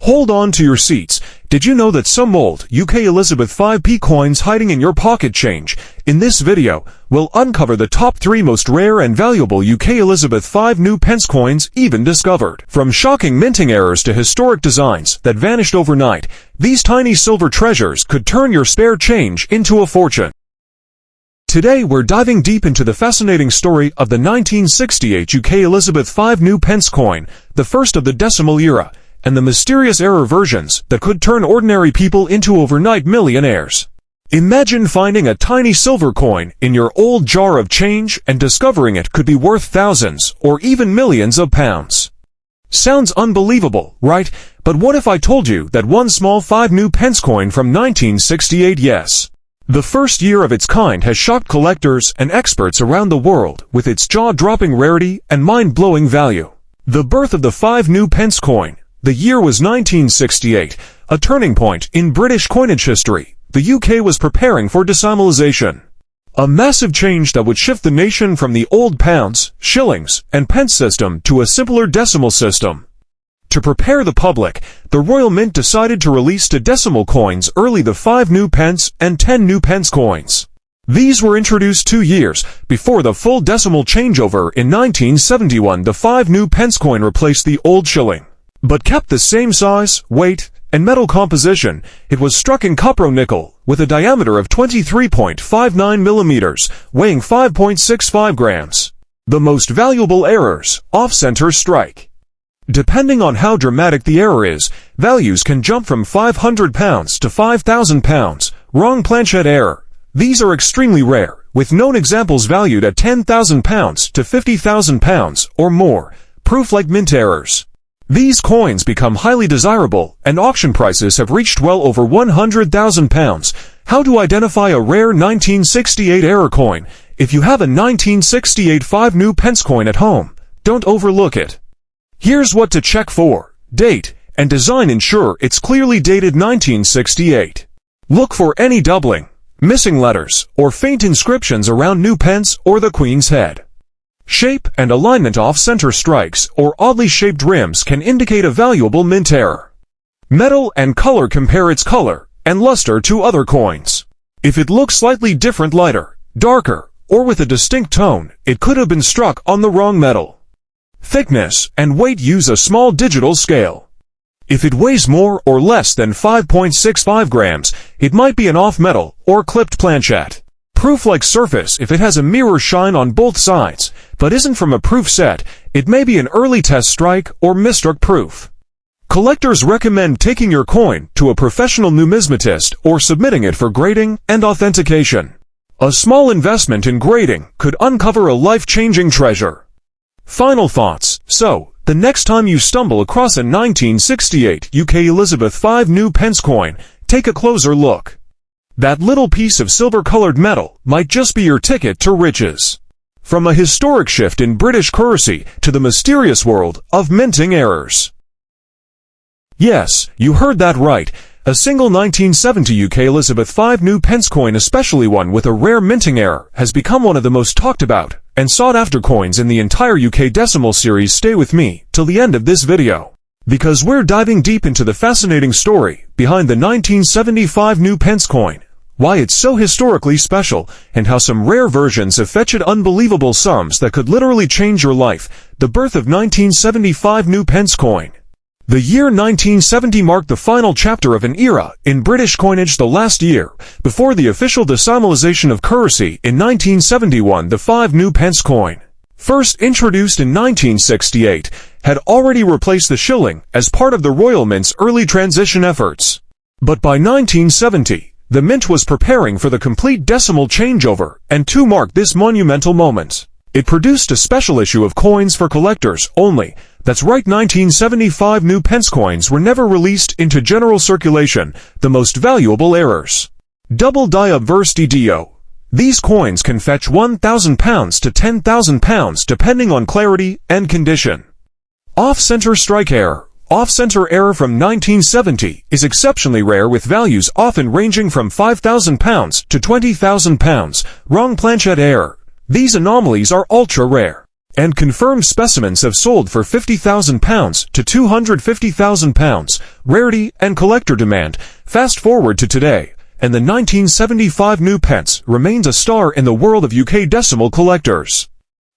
Hold on to your seats. Did you know that some old UK Elizabeth 5p coins hiding in your pocket change? In this video, we'll uncover the top 3 most rare and valuable UK Elizabeth 5 new pence coins even discovered. From shocking minting errors to historic designs that vanished overnight, these tiny silver treasures could turn your spare change into a fortune. Today we're diving deep into the fascinating story of the 1968 UK Elizabeth 5 new pence coin, the first of the decimal era, and the mysterious error versions that could turn ordinary people into overnight millionaires. Imagine finding a tiny silver coin in your old jar of change and discovering it could be worth thousands or even millions of pounds. Sounds unbelievable, right? But what if I told you that one small 5 new pence coin from 1968, yes, the first year of its kind, has shocked collectors and experts around the world with its jaw-dropping rarity and mind-blowing value. The birth of the 5 new pence coin. The year was 1968, a turning point in British coinage history. The UK was preparing for decimalisation, a massive change that would shift the nation from the old pounds, shillings, and pence system to a simpler decimal system. To prepare the public, the Royal Mint decided to release to decimal coins early the 5 new pence and 10 new pence coins. These were introduced 2 years before the full decimal changeover in 1971. The 5 new pence coin replaced the old shilling, but kept the same size, weight, and metal composition. It was struck in copper-nickel, with a diameter of 23.59 millimeters, weighing 5.65 grams. The most valuable errors: off-center strike. Depending on how dramatic the error is, values can jump from £500 to £5,000. Wrong planchette error. These are extremely rare, with known examples valued at £10,000 to £50,000 or more. Proof like mint errors. These coins become highly desirable, and auction prices have reached well over £100,000. How to identify a rare 1968 error coin? If you have a 1968 5 new pence coin at home, don't overlook it. Here's what to check for: date and design. Ensure it's clearly dated 1968. Look for any doubling, missing letters, or faint inscriptions around new pence or the Queen's head. Shape and alignment. Off-center strikes or oddly shaped rims can indicate a valuable mint error. Metal and color. Compare its color and luster to other coins. If it looks slightly different, lighter, darker, or with a distinct tone, it could have been struck on the wrong metal. Thickness and weight. Use a small digital scale. If it weighs more or less than 5.65 grams, it might be an off-metal or clipped planchette. Proof like surface. If it has a mirror shine on both sides, but isn't from a proof set, it may be an early test strike or mistruck proof. Collectors recommend taking your coin to a professional numismatist or submitting it for grading and authentication. A small investment in grading could uncover a life-changing treasure. Final thoughts. So, the next time you stumble across a 1968 UK Elizabeth 5 new pence coin, take a closer look. That little piece of silver-colored metal might just be your ticket to riches. From a historic shift in British currency to the mysterious world of minting errors. Yes, you heard that right. A single 1970 UK Elizabeth 5 new pence coin, especially one with a rare minting error, has become one of the most talked about and sought-after coins in the entire UK decimal series. Stay with me till the end of this video, because we're diving deep into the fascinating story behind the 1975 new pence coin, why it's so historically special, and how some rare versions have fetched unbelievable sums that could literally change your life. The birth of 1975 new pence coin. The year 1970 marked the final chapter of an era in British coinage. The last year before the official decimalisation of currency in 1971, the 5 new pence coin, first introduced in 1968, had already replaced the shilling as part of the Royal Mint's early transition efforts. But by 1970, the Mint was preparing for the complete decimal changeover, and to mark this monumental moment, it produced a special issue of coins for collectors only. That's right, 1975 new pence coins were never released into general circulation. The most valuable errors. Double die versus DDO. These coins can fetch £1,000 to £10,000 depending on clarity and condition. Off-center strike error. Off-center error from 1970 is exceptionally rare, with values often ranging from £5,000 to £20,000. Wrong planchette error. These anomalies are ultra-rare. And confirmed specimens have sold for £50,000 to £250,000. Rarity and collector demand. Fast forward to today, and the 1975 new pence remains a star in the world of UK decimal collectors.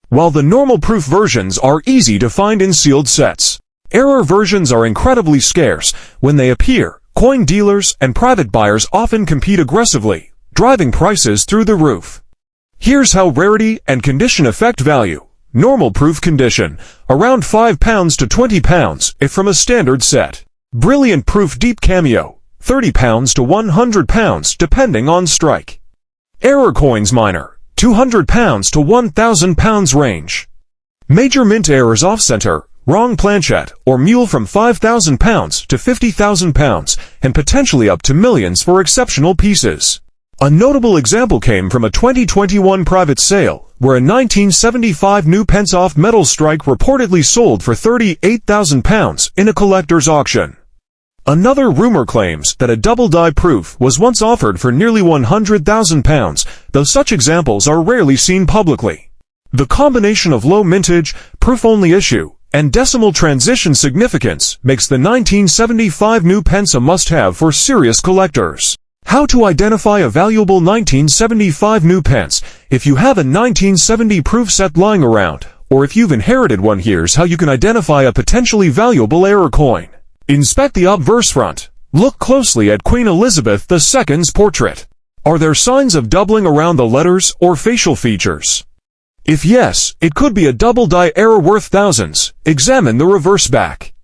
While the normal proof versions are easy to find in sealed sets, error versions are incredibly scarce. When they appear, coin dealers and private buyers often compete aggressively, driving prices through the roof. Here's how rarity and condition affect value. Normal proof condition, around £5 to £20 if from a standard set. Brilliant proof deep cameo, £30 to £100 depending on strike. Error coins minor, £200 to £1,000 range. Major mint errors off-center, wrong planchette, or mule from £5,000 to £50,000, and potentially up to millions for exceptional pieces. A notable example came from a 2021 private sale, where a 1975 new pence off metal strike reportedly sold for £38,000 in a collector's auction. Another rumor claims that a double die proof was once offered for nearly £100,000, though such examples are rarely seen publicly. The combination of low mintage, proof-only issue, and decimal transition significance makes the 1975 new pence a must-have for serious collectors. How to identify a valuable 1975 new pence. If you have a 1970 proof set lying around, or if you've inherited one, here's how you can identify a potentially valuable error coin. Inspect the obverse front. Look closely at Queen Elizabeth II's portrait. Are there signs of doubling around the letters or facial features? If yes, it could be a double die error worth thousands. Examine the reverse back.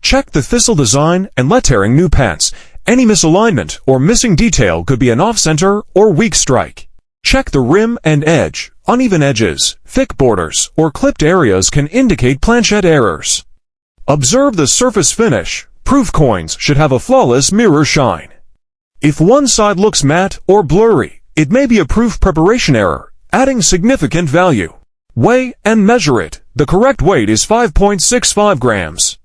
Check the thistle design and lettering new pence. Any misalignment or missing detail could be an off-center or weak strike. Check the rim and edge. Uneven edges, thick borders, or clipped areas can indicate planchette errors. Observe the surface finish. Proof coins should have a flawless mirror shine. If one side looks matte or blurry, it may be a proof preparation error, adding significant value. Weigh and measure it. The correct weight is 5.65 grams.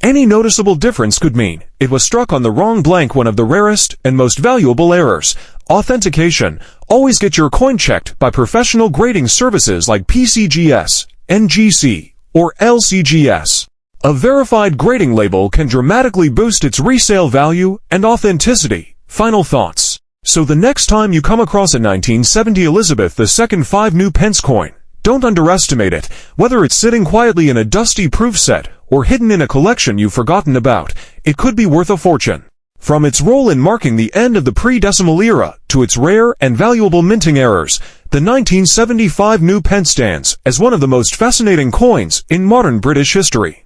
Any noticeable difference could mean it was struck on the wrong blank. One of the rarest and most valuable errors. Authentication. Always get your coin checked by professional grading services like PCGS, NGC, or LCGS. A verified grading label can dramatically boost its resale value and authenticity. Final thoughts. So the next time you come across a 1970 Elizabeth II 5 new pence coin, don't underestimate it. Whether it's sitting quietly in a dusty proof set or hidden in a collection you've forgotten about, it could be worth a fortune. From its role in marking the end of the pre-decimal era to its rare and valuable minting errors, the 1975 new pence stands as one of the most fascinating coins in modern British history.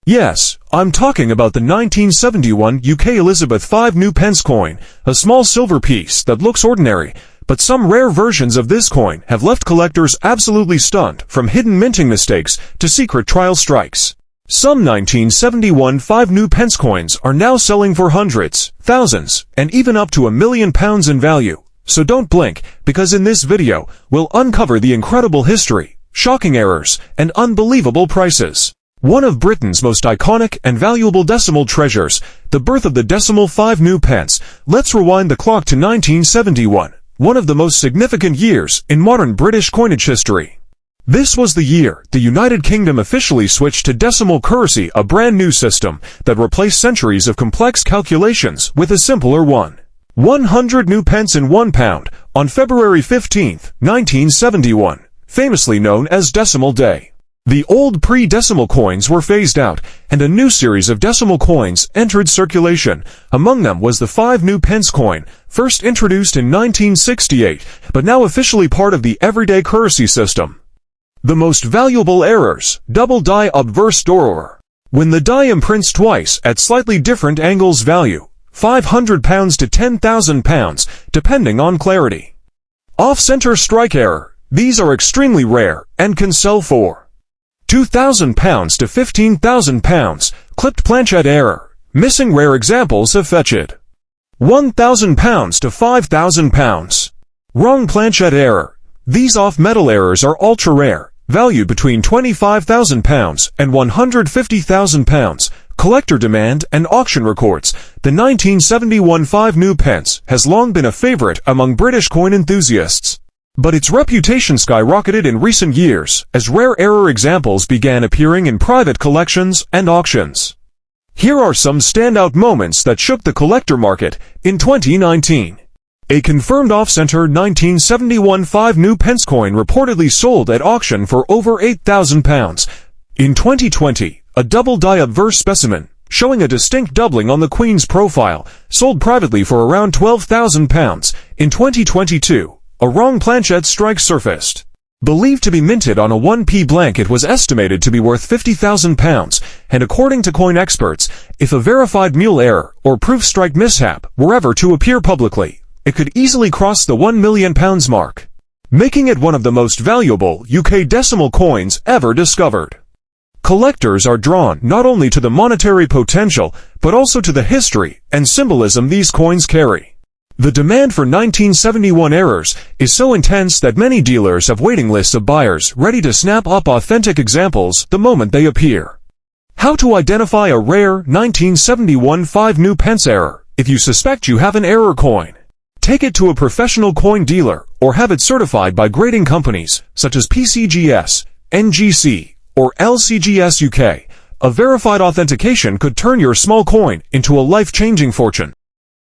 Yes, I'm talking about the 1971 UK Elizabeth V new pence coin, a small silver piece that looks ordinary, but some rare versions of this coin have left collectors absolutely stunned, from hidden minting mistakes to secret trial strikes. Some 1971 5 new pence coins are now selling for hundreds, thousands, and even up to £1 million in value. So don't blink, because in this video, we'll uncover the incredible history, shocking errors, and unbelievable prices. One of Britain's most iconic and valuable decimal treasures, the birth of the decimal 5 new pence. Let's rewind the clock to 1971, one of the most significant years in modern British coinage history. This was the year the United Kingdom officially switched to decimal currency, a brand new system that replaced centuries of complex calculations with a simpler one. 100 new pence in £1 on February 15, 1971, famously known as Decimal Day. The old pre-decimal coins were phased out, and a new series of decimal coins entered circulation. Among them was the 5 new pence coin, first introduced in 1968, but now officially part of the everyday currency system. The most valuable errors, double die obverse door. When the die imprints twice at slightly different angles, value, £500 to £10,000, depending on clarity. Off-center strike error. These are extremely rare and can sell for £2,000 to £15,000. Clipped planchette error. Missing rare examples have fetched £1,000 to £5,000. Wrong planchette error. These off-metal errors are ultra-rare, valued between £25,000 and £150,000. Collector demand and auction records. The 1971 5 new pence has long been a favorite among British coin enthusiasts. But its reputation skyrocketed in recent years as rare error examples began appearing in private collections and auctions. Here are some standout moments that shook the collector market in 2019. A confirmed off-center 1971 5 new pence coin reportedly sold at auction for over £8,000. In 2020, a double-die obverse specimen, showing a distinct doubling on the Queen's profile, sold privately for around £12,000. In 2022, a wrong planchette strike surfaced. Believed to be minted on a 1p blank, it was estimated to be worth £50,000, and according to coin experts, if a verified mule error or proof strike mishap were ever to appear publicly, it could easily cross the £1 million mark, making it one of the most valuable UK decimal coins ever discovered. Collectors are drawn not only to the monetary potential, but also to the history and symbolism these coins carry. The demand for 1971 errors is so intense that many dealers have waiting lists of buyers ready to snap up authentic examples the moment they appear. How to identify a rare 1971 5 new pence error? If you suspect you have an error coin, take it to a professional coin dealer or have it certified by grading companies such as PCGS, NGC, or LCGS UK. A verified authentication could turn your small coin into a life-changing fortune.